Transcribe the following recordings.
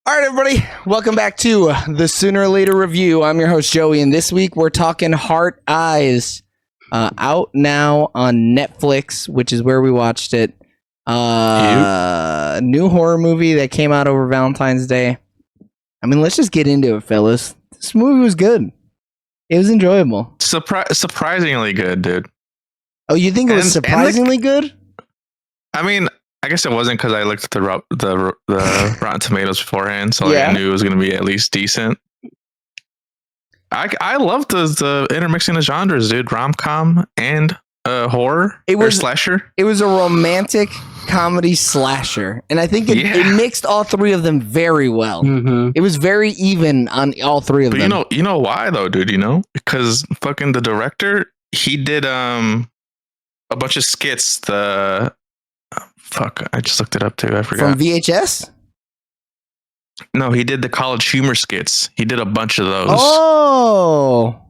All right, everybody, welcome back to the Sooner or Later Review. I'm your host, Joey, and this week we're talking Heart Eyes, out now on Netflix, which is where we watched it. New horror movie that came out over Valentine's Day. I mean, let's just get into it, fellas. This movie was good. It was enjoyable. Surprisingly good, dude. Oh, you think it was surprisingly good? I mean, I guess it wasn't because I looked at the Rotten Tomatoes beforehand, so I knew it was going to be at least decent. I love the intermixing of genres, dude. Rom-com and horror or slasher. It was a romantic comedy slasher, and I think it mixed all three of them very well. Mm-hmm. It was very even on all three of them. You know why though, dude? You know, because fucking the director, he did a bunch of skits. I just looked it up too. I forgot. From VHS? No, he did the College Humor skits. He did a bunch of those. Oh.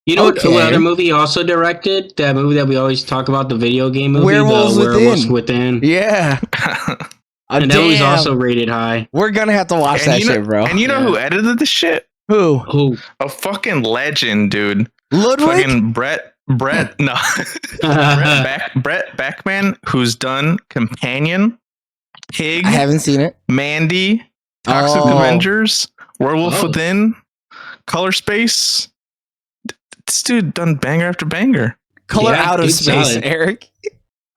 You know what other movie he also directed? That movie that we always talk about, the video game movie, Werewolves Within. Yeah. And that was also rated high. We're gonna have to watch that shit, bro. And you know who edited this shit? Who? A fucking legend, dude. Ludwig? Fucking Brett, no. Brett Backman, who's done Companion, Pig. I haven't seen it. Mandy, Toxic Avengers, Werewolf Within, Color Space. This dude done banger after banger. Color Out of Space, solid. Eric.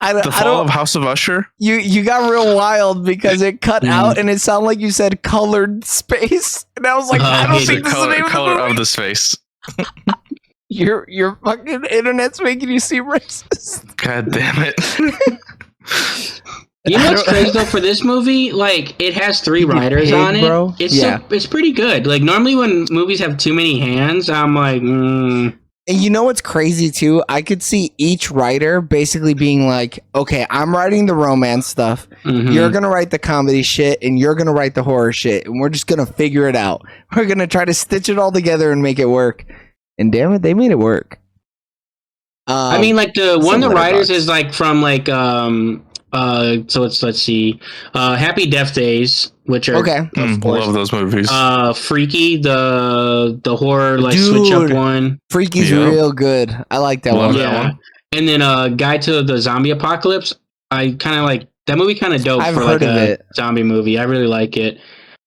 The Fall of House of Usher. You got real wild because it cut out and it sounded like you said Colored Space, and I was like, I don't think this is the name color of the space. Your fucking internet's making you seem racist. God damn it. You know what's crazy though for this movie? Like, it has 3 writers on it. Bro? It's pretty good. Like, normally when movies have too many hands, I'm like, And you know what's crazy too? I could see each writer basically being like, okay, I'm writing the romance stuff. Mm-hmm. You're going to write the comedy shit and you're going to write the horror shit. And we're just going to figure it out. We're going to try to stitch it all together and make it work. And damn it, they made it work. I mean, like one of the writers is like from like, so let's see, Happy Death Days, which are love those movies. Freaky, the horror like switch up one. Freaky's real good. I like that one. Yeah, and then Guide to the Zombie Apocalypse. I kind of like that movie. Kind of dope for like a zombie movie. I really like it.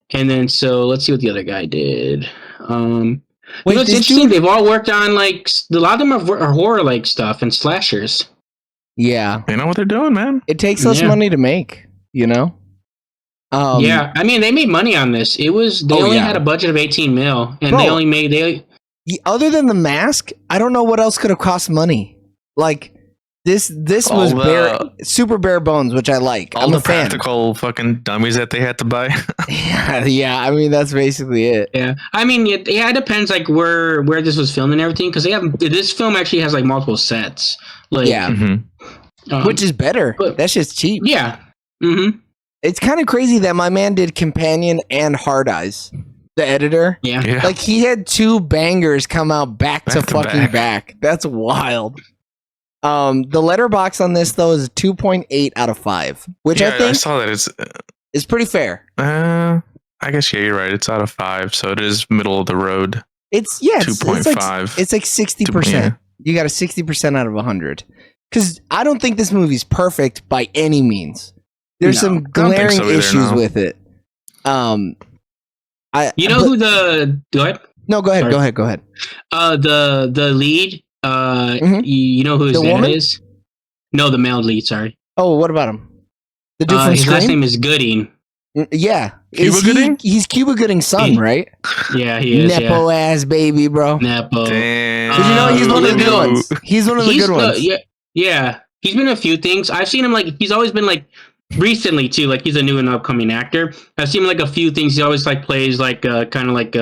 And then so let's see what the other guy did. Wait, it's interesting. They've all worked on like a lot of them are horror like stuff and slashers. Yeah, they know what they're doing, man. It takes less money to make, you know. Yeah, I mean they made money on this. They only had a budget of 18 mil, and they only made Other than The Mask, I don't know what else could have cost money. Like this was super bare bones, which I like. I'm a fan. Practical fucking dummies that they had to buy. yeah. I mean that's basically it. Yeah, I mean it depends like where this was filmed and everything because this film actually has like multiple sets. Like, which is better. That's just cheap. Yeah. Mm-hmm. It's kind of crazy that my man did Companion and Hard Eyes, the editor. Yeah. Like he had 2 bangers come out back to back. That's wild. The letterbox on this though is 2.8 out of 5, which I think I saw that is pretty fair. I guess you're right. It's out of 5, so it is middle of the road. It's 2.5. It's like 60%. Yeah. You got a 60% out of 100. Because I don't think this movie's perfect by any means. There's some glaring issues with it. Go ahead. Go ahead. No, go ahead. Sorry. Go ahead. The lead. You know who his dad is? No, the male lead. Sorry. Oh, what about him? The dude from his Scream? last name is Gooding. Yeah. Cuba Gooding? He's Cuba Gooding's son, right? Yeah, he is. Nepo ass baby, bro. Nepo. Damn. But you know, he's one of the good ones. He's one of the good ones. Yeah. He's been in a few things. I've seen him like he's always been like recently too. Like he's a new and upcoming actor. I've seen him like a few things. He always like plays like kind of like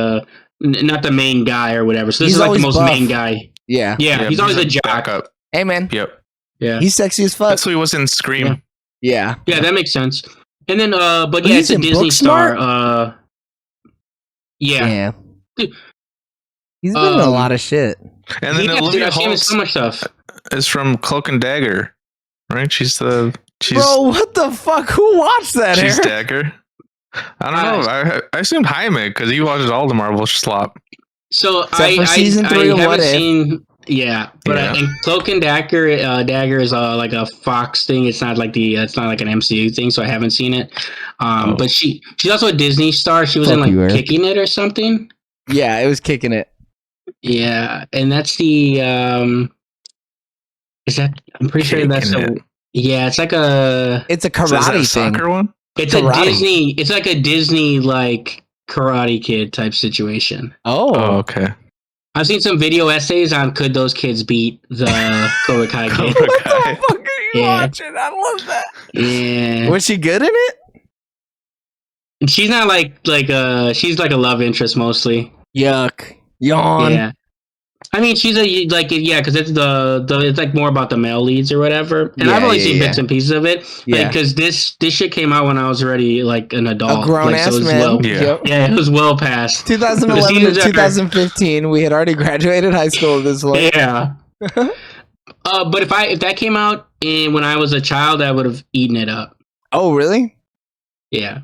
not the main guy or whatever. So this is like the most main guy. Yeah. He's always a jock. Hey man. Yep. Yeah. He's sexy as fuck. That's who he was in Scream. Yeah. Yeah, that makes sense. And then, but yeah, it's a Disney star. Yeah. Dude, he's been in a lot of shit. And then Olivia Holt so much stuff. Is from Cloak and Dagger, right? She's Bro, what the fuck? Who watched that? She's Dagger. I don't know. I assumed Jaime because he watches all the Marvel slop. So Except for season 3 of What If. Seen. Yeah, but and Cloak and Dagger, Dagger is like a Fox thing. It's not like it's not like an MCU thing, so I haven't seen it. But she's also a Disney star. She was in like Kicking It or something. Yeah, it was Kicking It. Yeah, and that's the is that? I'm pretty sure that's it's like it's a karate thing. Soccer one. It's karate. A Disney. It's like a Disney like Karate Kid type situation. Oh, okay. I've seen some video essays on could those kids beat the Cobra Kai kid. What the fuck are you watching? I love that. Yeah. Was she good in it? She's not she's like a love interest mostly. Yuck. Yawn. Yeah. I mean, she's because it's it's like more about the male leads or whatever. And I've only seen bits and pieces of it. Yeah. Because this shit came out when I was already like an adult. A grown ass man. Yeah, it was well past 2011 to 2015. We had already graduated high school this way. Yeah. But if that came out when I was a child, I would have eaten it up. Oh, really? Yeah.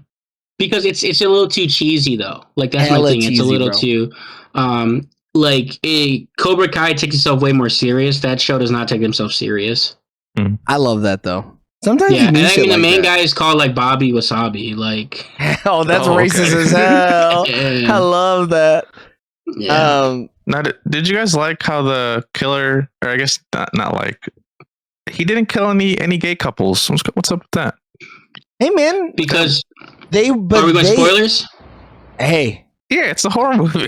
Because it's a little too cheesy though. Like that's my thing. It's a little too like a Cobra Kai takes itself way more serious. That show does not take themselves serious. I love that though. Sometimes and I mean the main guy is called like Bobby Wasabi. Like oh, that's racist as hell. I love that. Yeah. Now, did you guys like how the killer, or I guess not like, he didn't kill any gay couples? What's up with that? Hey man, because are we going spoilers? Hey. Yeah, it's a horror movie.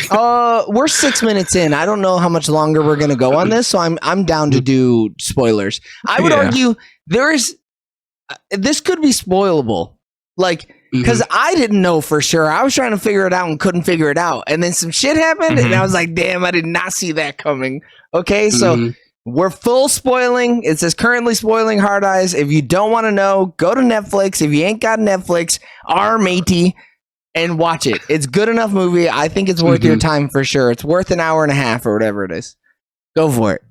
We're 6 minutes in. I don't know how much longer we're gonna go on this, so I'm down to do spoilers. I would argue this could be spoilable, like because I didn't know for sure. I was trying to figure it out and couldn't figure it out, and then some shit happened, and I was like, "Damn, I did not see that coming." Okay, so we're full spoiling. It says currently spoiling Hard Eyes. If you don't want to know, go to Netflix. If you ain't got Netflix, matey. And watch it. It's good enough movie. I think it's worth your time for sure. It's worth an hour and a half or whatever it is. Go for it.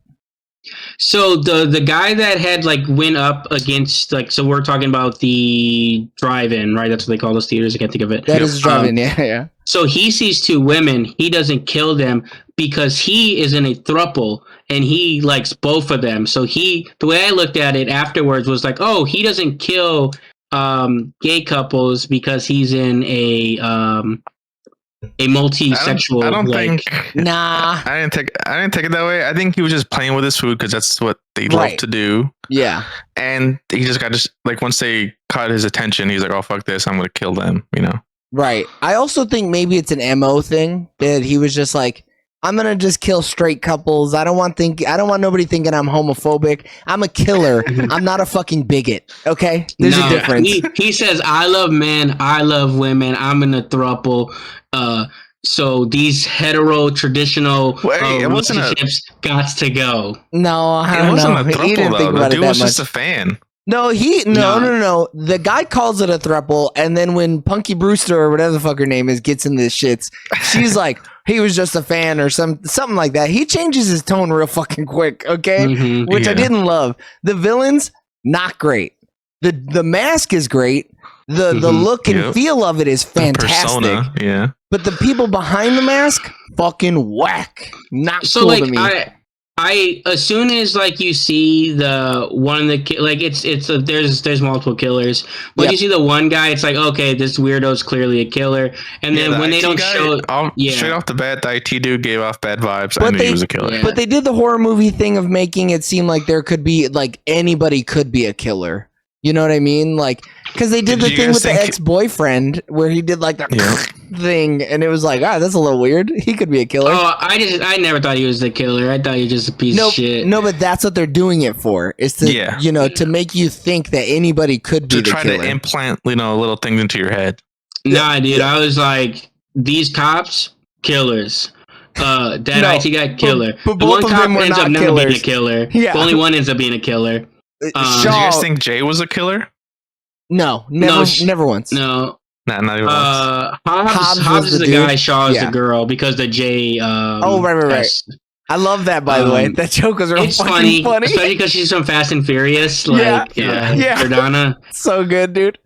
So the guy that had like went up against so we're talking about the drive-in, right? That's what they call those theaters. I can't think of it. That is drive-in, yeah. So he sees two women. He doesn't kill them because he is in a throuple and he likes both of them. So the way I looked at it afterwards was like, oh, he doesn't kill gay couples because he's in a multi-sexual. I don't think. Nah, I didn't take it that way. I think he was just playing with his food because that's what they love to do. Yeah, and he just got once they caught his attention, he's like, "Oh fuck this! I'm gonna kill them." You know. Right. I also think maybe it's an MO thing that he was just like, I'm gonna just kill straight couples. I don't want nobody thinking I'm homophobic. I'm a killer. I'm not a fucking bigot. Okay, there's a difference. He says, "I love men. I love women. I'm in a throuple." So these hetero traditional relationships got to go. No, I don't know. He didn't think about it that much. The dude was just a fan. No, no. The guy calls it a throuple, and then when Punky Brewster or whatever the fuck her name is gets in the shits, she's like, he was just a fan or something like that. He changes his tone real fucking quick, okay? Which I didn't love. The villains, not great. The mask is great. The look and feel of it is fantastic. The persona, yeah. But the people behind the mask, fucking whack. Not so cool like, to me. I as soon as like you see the one that like there's multiple killers. When you see the one guy, it's like, okay, this weirdo's clearly a killer. And then when they don't show straight off the bat, the IT dude gave off bad vibes. I knew he was a killer. But they did the horror movie thing of making it seem like there could be like anybody could be a killer. You know what I mean? Like, because they did the thing with the ex-boyfriend where he did like the thing, and it was like, that's a little weird. He could be a killer. Oh, I never thought he was the killer. I thought he was just a piece of shit. No, but that's what they're doing it for. Is to to make you think that anybody could be the killer. To try to implant little things into your head. Nah, dude. I was like, these cops, killers. That IT guy, killer. But the one cop ends up never killers. being a killer. Yeah. The only one ends up being a killer. Did you guys think Jay was a killer? No, never once. No. Not even once. Hobbs is the guy, Shaw is the girl, because the Jay... right. I love that, by the way. That joke was real fucking funny. Especially because she's from Fast and Furious, like Jordana. So good, dude.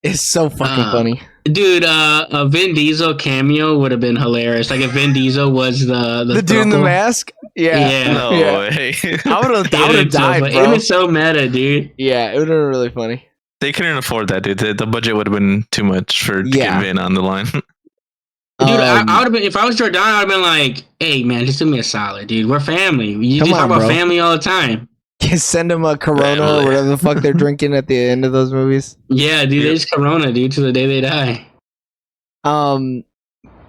It's so fucking funny. Dude, a Vin Diesel cameo would have been hilarious. Like if Vin Diesel was the dude in the mask. Yeah. No way. I would have died, bro. It was so meta, dude. Yeah, it would have been really funny. They couldn't afford that, dude. The budget would have been too much for to get Vin on the line. Dude, I would have been, if I was Jordan, I would have been like, hey, man, just do me a solid, dude. We're family. You just talk about family all the time. Send them a Corona or whatever the fuck they're drinking at the end of those movies. Yeah, dude, it's Corona, dude, to the day they die.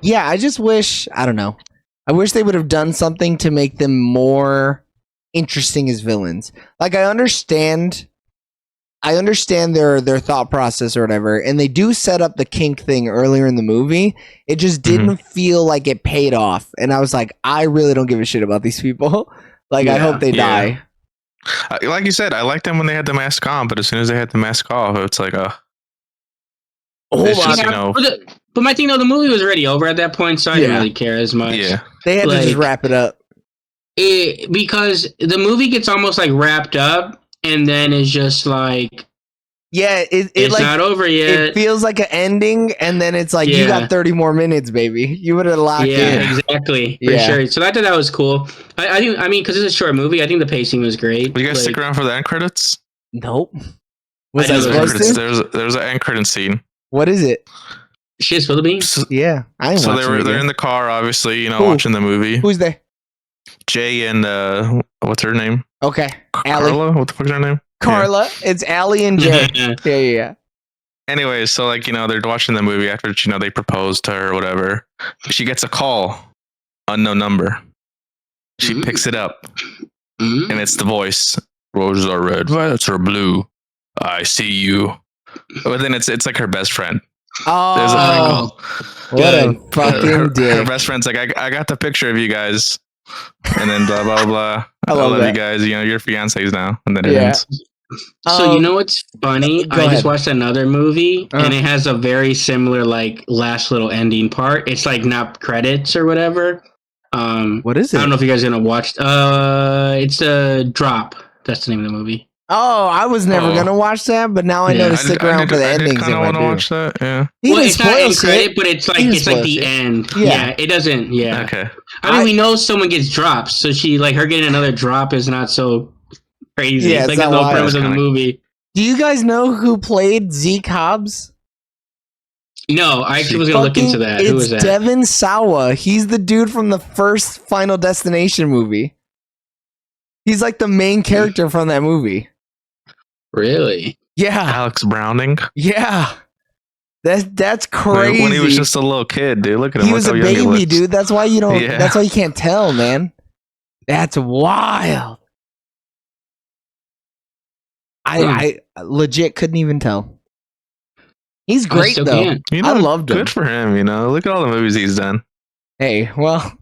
Yeah, I just wish, I don't know. I wish they would have done something to make them more interesting as villains. Like I understand their thought process or whatever, and they do set up the kink thing earlier in the movie. It just didn't feel like it paid off, and I was like, I really don't give a shit about these people. Like I hope they die. Like you said, I liked them when they had the mask on, but as soon as they had the mask off, it's like hold on. Just, but my thing though, the movie was already over at that point, so I didn't really care as much. Yeah, they had to just wrap it up. Because the movie gets almost like wrapped up, and then it's just like, it's like, not over yet. It feels like an ending, and then it's like you got 30 more minutes, baby. You would have locked in. Yeah, exactly, for sure. So I thought that was cool. I mean, because it's a short movie, I think the pacing was great. Will you guys stick around for the end credits? Nope. Was that supposed to? There's an end credit scene. What is it? Shit's for the beans. Yeah, I ain't watching it. They're in the car, obviously, watching the movie. Who's there? Jay and what's her name? Okay, Carla. What the fuck's her name? Carla. Yeah. It's Allie and Jay. Yeah. Anyways, so like they're watching the movie after they propose to her or whatever. She gets a call, unknown number. She picks it up, and it's the voice. Roses are red, violets are blue. I see you. But then it's like her best friend. Oh, what a fucking dick. Her best friend's like, I got the picture of you guys, and then blah blah blah. I love you guys. Your fiancés now, and then it ends. So you know what's funny? I just watched another movie, and it has a very similar like last little ending part. It's like not credits or whatever. What is it? I don't know if you guys are gonna watch. It's a Drop. That's the name of the movie. Oh, I was never gonna watch that, but now I know to stick around for the endings. I want to watch that. Yeah. It's not end credit, but it's like the end. Yeah, it doesn't. Yeah. Okay. I mean, we know someone gets dropped, so she her getting another drop is not so crazy. Yeah, it's like the whole premise of the movie. Do you guys know who played Zeke Hobbs? No, I actually was gonna look into that. Who was that? Devin Sawa. He's the dude from the first Final Destination movie. He's like the main character from that movie. Really? Yeah. Alex Browning. Yeah. That's crazy. When he was just a little kid, dude. Look at him. He was a baby, dude. That's why you don't. Yeah. That's why you can't tell, man. That's wild. I legit couldn't even tell. He's great though. I loved him. Good for him. Look at all the movies he's done. Hey, well,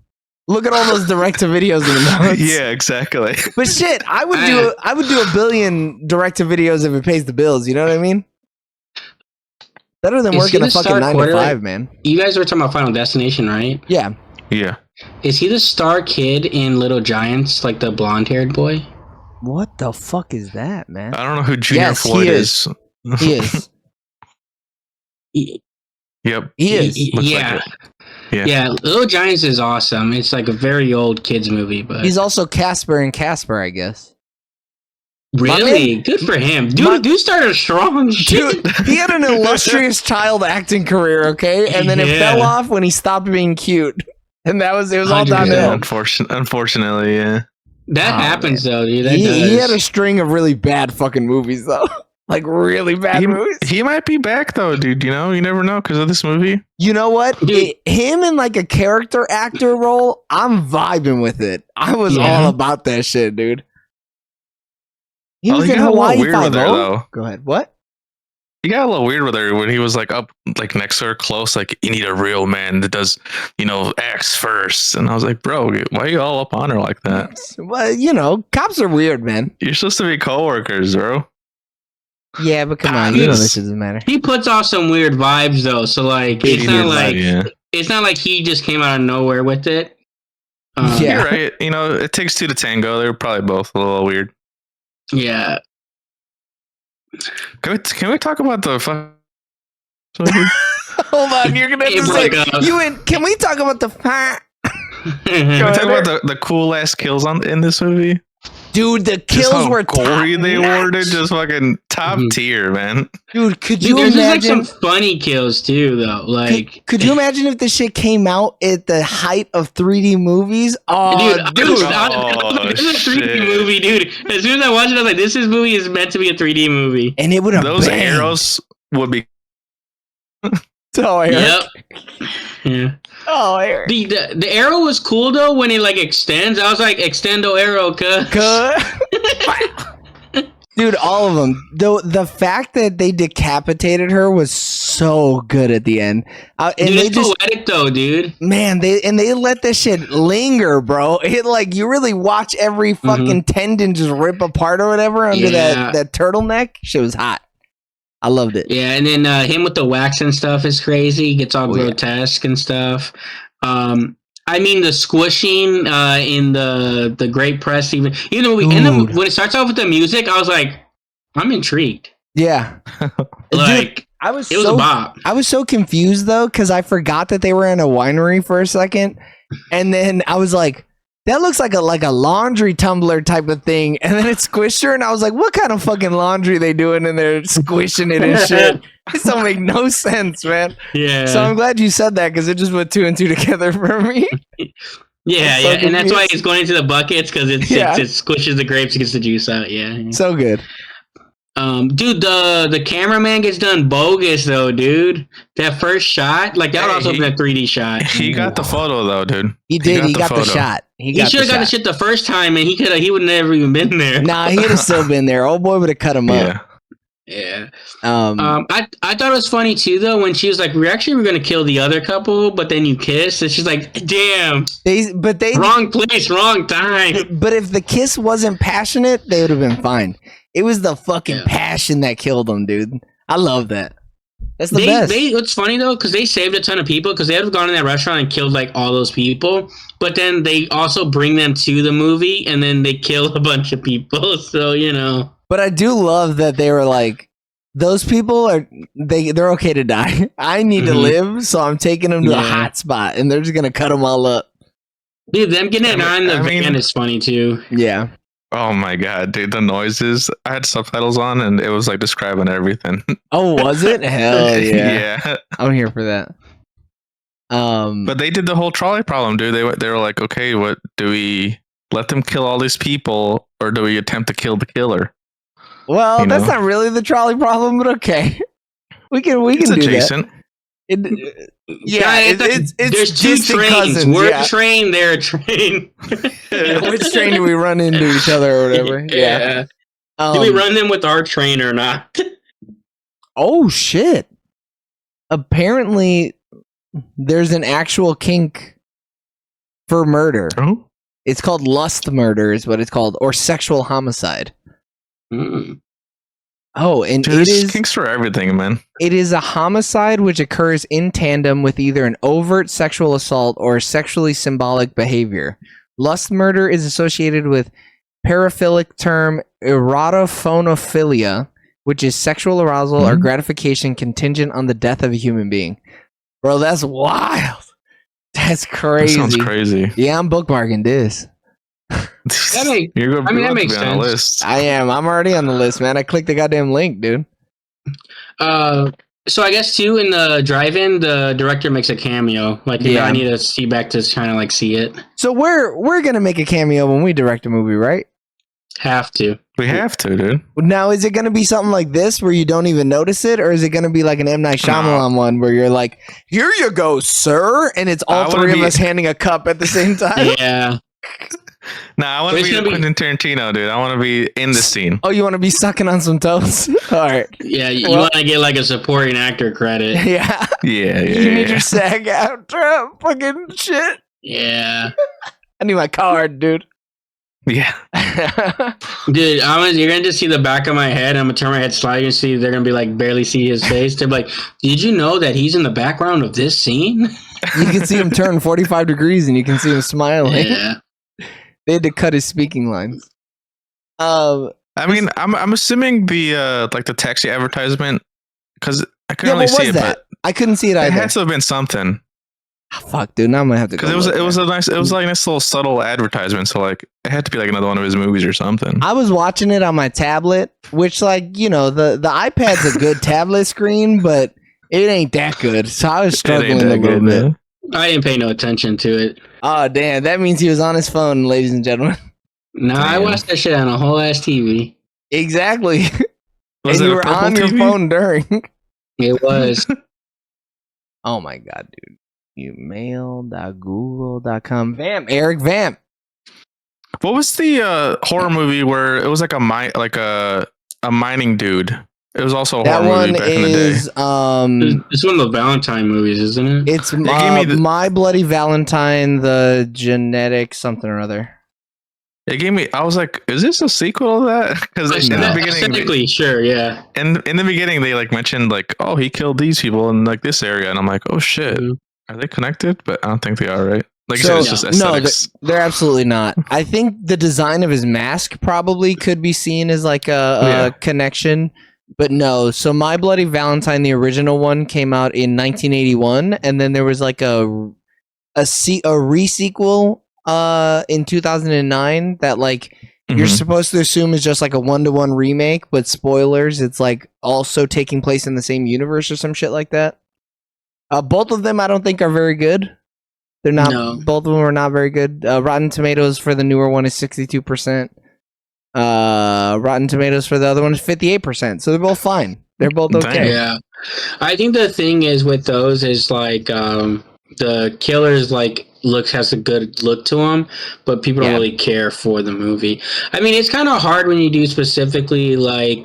look at all those direct-to-videos in the notes. Yeah, exactly. But shit, I would do a billion direct-to-videos if it pays the bills. You know what I mean? Better than working a fucking 9 to 5, man. You guys were talking about Final Destination, right? Yeah. Yeah. Is he the star kid in Little Giants, like the blonde-haired boy? What the fuck is that, man? I don't know who Junior Floyd is. He is. Yep. He is. Yeah. Yeah, Little Giants is awesome. It's like a very old kids movie, but he's also Casper and Casper, I guess. Really? Good for him. Dude started strong. Dude, he had an illustrious child acting career, okay? And then it fell off when he stopped being cute. And it was all downhill. Unfortunately, yeah. That happens though, dude. He had a string of really bad fucking movies though. Like really bad movies. He might be back though, dude. You never know because of this movie. You know what? Him in like a character actor role, I'm vibing with it. I was all about that shit, dude. He was in Hawaii 5-0. Go ahead. What? He got a little weird with her when he was like up like next to her close, like you need a real man that does, X first. And I was like, bro, why are you all up on her like that? Well, cops are weird, man. You're supposed to be coworkers, bro. Yeah, but come on, this doesn't matter. He puts off some weird vibes though, so like it's not like he just came out of nowhere with it. You're right. It takes two to tango. They're probably both a little weird. Yeah. Can we talk about the Hold on, you're gonna have to say you and can we talk about the Can we talk about the cool ass kills in this movie? Dude, the kills were gory. They were just fucking top tier, man. Dude, could you imagine? There's like some funny kills too, though. Like, could you imagine if this shit came out at the height of 3D movies? Oh, dude, this is a 3D movie, dude. As soon as I watched it, I was like, "This movie is meant to be a 3D movie." And it would have those arrows would be. Oh, Eric. Yep. Yeah. Oh, Eric. The arrow was cool though when it like extends. I was like, "Extendo arrow, Dude, all of them. The fact that they decapitated her was so good at the end. And dude, it's poetic though, dude. Man, they let this shit linger, bro. It like you really watch every fucking tendon just rip apart or whatever under that turtleneck. Shit was hot. I loved it. Yeah, and then him with the wax and stuff is crazy. He gets all grotesque and stuff. I mean, the squishing in the Great Press, even when it starts off with the music, I was like, I'm intrigued. Yeah, like dude, it was a bop. I was so confused though because I forgot that they were in a winery for a second, and then I was like, that looks like a laundry tumbler type of thing, and then it squished her, and I was like, what kind of fucking laundry they doing in there squishing it and shit? This don't make no sense, man. Yeah. So I'm glad you said that because it just put 2 and 2 together for me. Yeah, and that's why it's going into the buckets because it squishes the grapes, it gets the juice out. Yeah. So good. Dude, the cameraman gets done bogus though, dude. That first shot, like that would also been a 3D shot. He got the photo though, dude. He did. He got the shot. He should have got the shit the first time, and he would never even been there. Nah, he'd have still been there. Old boy would have cut him up. Yeah. I thought it was funny too though when she was like, we're gonna kill the other couple, but then you kiss, and she's like, damn. They wrong place, wrong time. But if the kiss wasn't passionate, they would have been fine. It was the fucking passion that killed them, dude. I love that. That's the best. It's funny though, because they saved a ton of people because they would have gone in that restaurant and killed like all those people, but then they also bring them to the movie and then they kill a bunch of people. So But I do love that they were like, those people they're okay to die. I need to live, so I'm taking them to a hot spot, and they're just gonna cut them all up. Dude, them getting it on the van is funny too. Yeah. Oh my god, dude, the noises. I had subtitles on and it was like describing everything. Oh, was it? Hell yeah. Yeah. I'm here for that. But they did the whole trolley problem, dude. They were like, okay, what do we let them kill all these people or do we attempt to kill the killer? Well, that's not really the trolley problem, but okay. We can do adjacent. That. It's there's two trains. Cousins, we're a train, they're a train. Which train do we run into each other or whatever? Yeah. Do we run them with our train or not? Oh shit. Apparently there's an actual kink for murder. Oh? It's called lust murder is what it's called, or sexual homicide. Oh, and dude, it is kinks for everything, man. It is a homicide which occurs in tandem with either an overt sexual assault or sexually symbolic behavior. Lust murder is associated with paraphilic term erotophonophilia, which is sexual arousal or gratification contingent on the death of a human being. Bro, that's wild. That's crazy. That sounds crazy. Yeah, I'm bookmarking this. That makes sense. On the list. I am. I'm already on the list, man. I clicked the goddamn link, dude. So I guess too in the drive-in, the director makes a cameo. Like, I need to see back to kind of like see it. So we're gonna make a cameo when we direct a movie, right? Have to. We have to, dude. Now, is it gonna be something like this where you don't even notice it, or is it gonna be like an M. Night Shyamalan one where you're like, "Here you go, sir," and it's all three of us handing a cup at the same time? Yeah. Nah, I want to be Quentin Tarantino, dude. I want to be in the scene. Oh, you want to be sucking on some toes? All right. Yeah, you want to get like a supporting actor credit. Yeah. Yeah. You need your SAG after fucking shit. Yeah. I need my card, dude. Yeah. Dude, you're going to just see the back of my head. I'm going to turn my head slightly and see they're going to be like barely see his face. They're like, did you know that he's in the background of this scene? You can see him turn 45 degrees and you can see him smiling. Yeah. They had to cut his speaking lines. I mean, I'm assuming the like the taxi advertisement, because I couldn't really see it, but I couldn't see it either. It had to have been something. Oh, fuck, dude. Now I'm gonna have to go. Because it was like a nice little subtle advertisement. So like, it had to be like another one of his movies or something. I was watching it on my tablet, which like the iPad's a good tablet screen, but it ain't that good. So I was struggling a little bit. I didn't pay no attention to it. Oh damn, that means he was on his phone, ladies and gentlemen. No, I watched that shit on a whole ass TV. Exactly. And you were on your phone during. It was. Oh my god, dude. You mail.google.com. Vamp, Eric Vamp. What was the horror movie where it was like a mining dude? It was also a horror movie back in the day. It's one of the Valentine movies, isn't it? It's My Bloody Valentine, the genetic something or other. It gave me. I was like, "Is this a sequel to that?" Because in the beginning, technically, sure, yeah. And in the beginning, they like mentioned like, "Oh, he killed these people in like this area," and I'm like, "Oh shit, are they connected?" But I don't think they are, right? Like you said, it's just aesthetics. No, they're absolutely not. I think the design of his mask probably could be seen as like a connection, but no. So My Bloody Valentine, the original one, came out in 1981, and then there was like a re-sequel in 2009 that like you're supposed to assume is just like a 1-to-1 remake, but spoilers, it's like also taking place in the same universe or some shit like that. Both of them I don't think are very good. They're not. No. Both of them are not very good. Rotten Tomatoes for the newer one is 62%. Rotten Tomatoes for the other one is 58%. So they're both fine. They're both okay. Yeah, I think the thing is with those is like the killer's like has a good look to him, but people don't really care for the movie. I mean, it's kind of hard when you do specifically like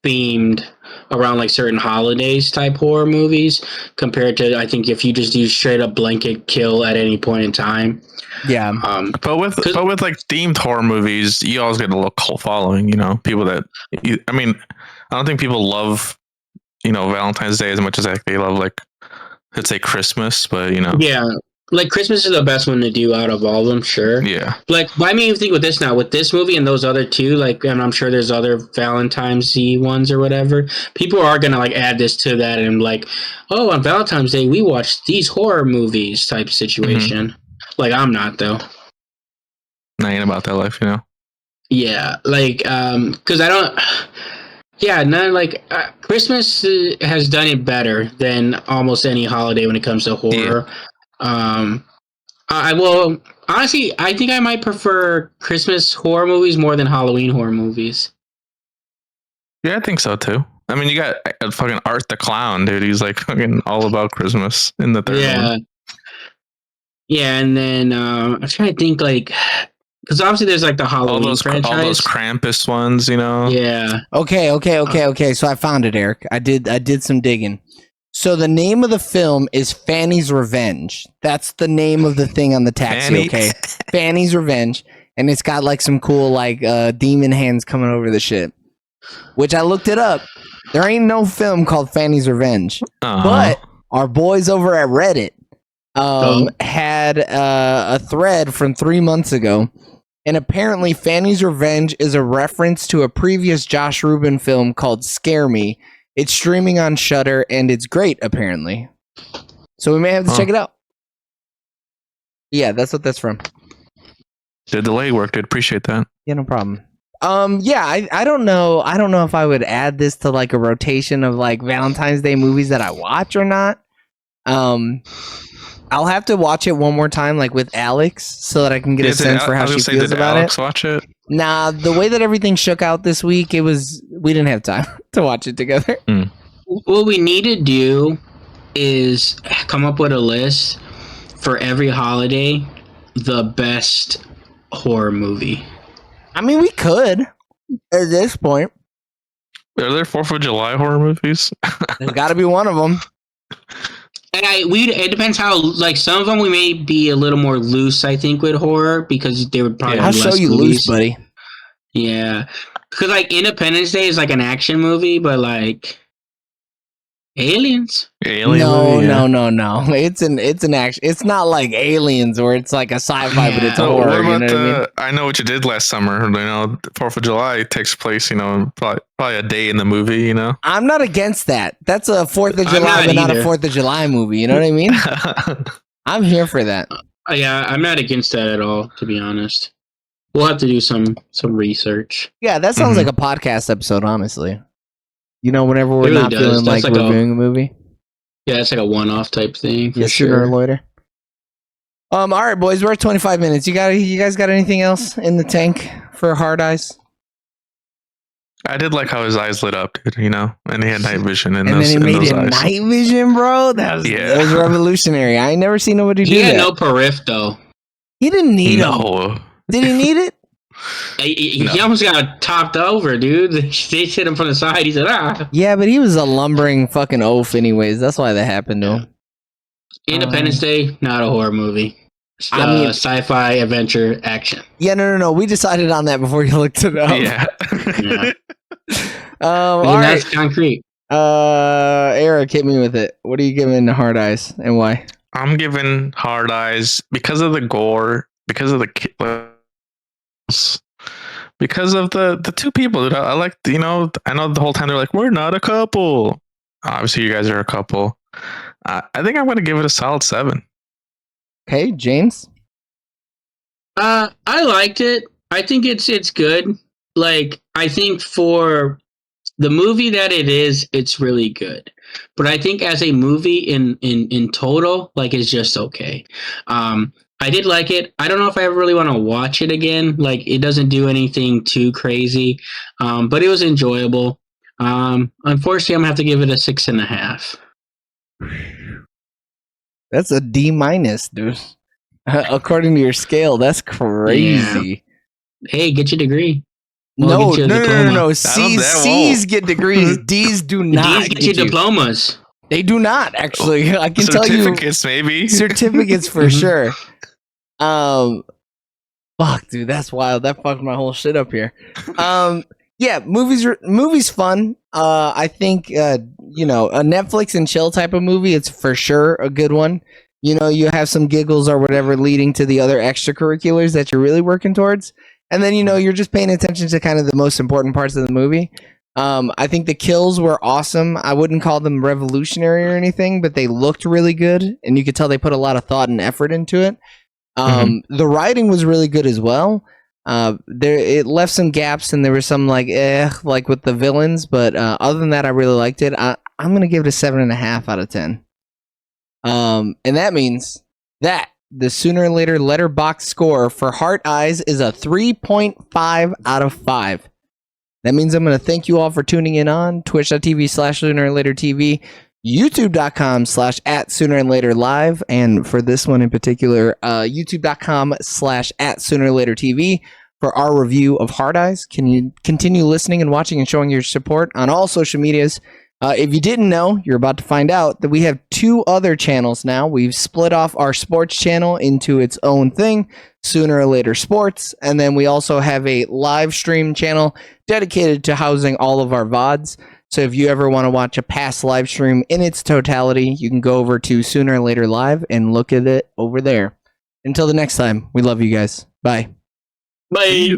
themed around like certain holidays type horror movies compared to I think if you just do straight up blanket kill at any point in time. Yeah. But with like themed horror movies, you always get a little cult following. You know, people that I mean, I don't think people love Valentine's Day as much as like they love like let's say Christmas, but yeah. Like, Christmas is the best one to do out of all of them, sure. Yeah. Like, I mean, think with this now. With this movie and those other two, like, and I'm sure there's other Valentine's-y ones or whatever, people are going to, like, add this to that and, like, oh, on Valentine's Day, we watched these horror movies type situation. Mm-hmm. Like, I'm not, though. I ain't about that life, Yeah. Like, because I don't... Yeah, Christmas has done it better than almost any holiday when it comes to horror. Yeah. I will honestly. I think I might prefer Christmas horror movies more than Halloween horror movies. Yeah, I think so too. I mean, you got fucking Art the Clown, dude. He's like fucking all about Christmas in the third one. Yeah, and then I'm trying to think like because obviously there's like the Halloween franchise, all those Krampus ones, Yeah. Okay. So I found it, Eric. I did some digging. So the name of the film is Fanny's Revenge. That's the name of the thing on the taxi, okay? Fanny's Revenge. And it's got like some cool like demon hands coming over the shit. Which I looked it up. There ain't no film called Fanny's Revenge. But our boys over at Reddit had a thread from 3 months ago. And apparently Fanny's Revenge is a reference to a previous Josh Rubin film called Scare Me. It's streaming on Shudder, and it's great, apparently. So we may have to check it out. Yeah, that's what that's from. The delay work, dude. Appreciate that. Yeah, no problem. Yeah, I don't know. I don't know if I would add this to like a rotation of like Valentine's Day movies that I watch or not. I'll have to watch it one more time, like with Alex, so that I can get a sense for how she feels about Alex watch it? Nah, the way that everything shook out this week, we didn't have time to watch it together. What we need to do is come up with a list for every holiday, the best horror movie. I mean, we could at this point. Are there 4th of July horror movies? There's got to be one of them. And it depends how, like, some of them we may be a little more loose, I think, with horror, because they would probably be less I'll show you movies. Loose, buddy. Yeah. Because, like, Independence Day is, like, an action movie, but, like, aliens. Alien no, movie, yeah. no. It's an action. It's not like Aliens where it's like a sci-fi, but it's a So horror. what about you know what I mean? I Know What You Did Last Summer? 4th of July takes place, probably a day in the movie, I'm not against that. That's a 4th of I'm July, not but not a either. 4th of July movie. You know what I mean? I'm here for that. Yeah, I'm not against that at all, to be honest. We'll have to do some research. Yeah, that sounds like a podcast episode, honestly. Whenever we're It really not does. feeling That's like like reviewing a movie. Yeah, it's like a one-off type thing for Sooner or sure. later. All right, boys, we're at 25 minutes. You guys got anything else in the tank for Hard Eyes? I did like how his eyes lit up, dude, and he had night vision in And those, then he in made those it eyes. night vision, bro. That was revolutionary. I ain't never seen nobody do He that. had no perif though. He didn't need him. No. Did he need it? He almost got topped over, dude. They hit him from the side. He said, "Ah." Yeah, but he was a lumbering fucking oaf anyways. That's why that happened to him. Independence Day, not a horror movie. Sci-fi adventure action. Yeah, no. We decided on that before you looked it up. Yeah. Yeah. All right. That's concrete. Eric, hit me with it. What are you giving Hard Eyes and why? I'm giving Hard Eyes because of the gore, because of the kills, because of the two people that I like. I know the whole time they're like, we're not a couple. Obviously, you guys are a couple. I think I'm going to give it a solid 7. Okay, James. I liked it. I think it's good. Like, I think for the movie that it is, it's really good. But I think as a movie in total, like, it's just okay. I did like it. I don't know if I ever really want to watch it again. Like, it doesn't do anything too crazy, but it was enjoyable. Unfortunately, I'm gonna have to give it a 6.5. That's a D-, dude. According to your scale, that's crazy. Yeah. Hey, get your degree. No. Diploma. C's get degrees. D's do not. D's get you diplomas. They do not, actually. I can tell you. Certificates, maybe. Certificates for sure. Fuck, dude, that's wild. That fucked my whole shit up here. Yeah, movies fun. I think a Netflix and chill type of movie, it's for sure a good one. You have some giggles or whatever leading to the other extracurriculars that you're really working towards. And then, you're just paying attention to kind of the most important parts of the movie. I think the kills were awesome. I wouldn't call them revolutionary or anything, but they looked really good. And you could tell they put a lot of thought and effort into it. The writing was really good as well. It left some gaps and there was some like with the villains. But other than that, I really liked it. I'm going to give it a 7.5 out of 10. And that means that the Sooner or Later Letterboxd score for Heart Eyes is a 3.5 out of 5. That means I'm going to thank you all for tuning in on twitch.tv/SoonerAndLaterTV, youtube.com/@SoonerAndLaterLive, and for this one in particular, youtube.com/@SoonerAndLaterTV for our review of Hard Eyes. Can you continue listening and watching and showing your support on all social medias? If you didn't know, you're about to find out that we have 2 other channels now. We've split off our sports channel into its own thing, Sooner or Later Sports, and then we also have a live stream channel dedicated to housing all of our VODs. So if you ever want to watch a past live stream in its totality, you can go over to Sooner or Later Live and look at it over there. Until the next time, we love you guys. Bye. Bye.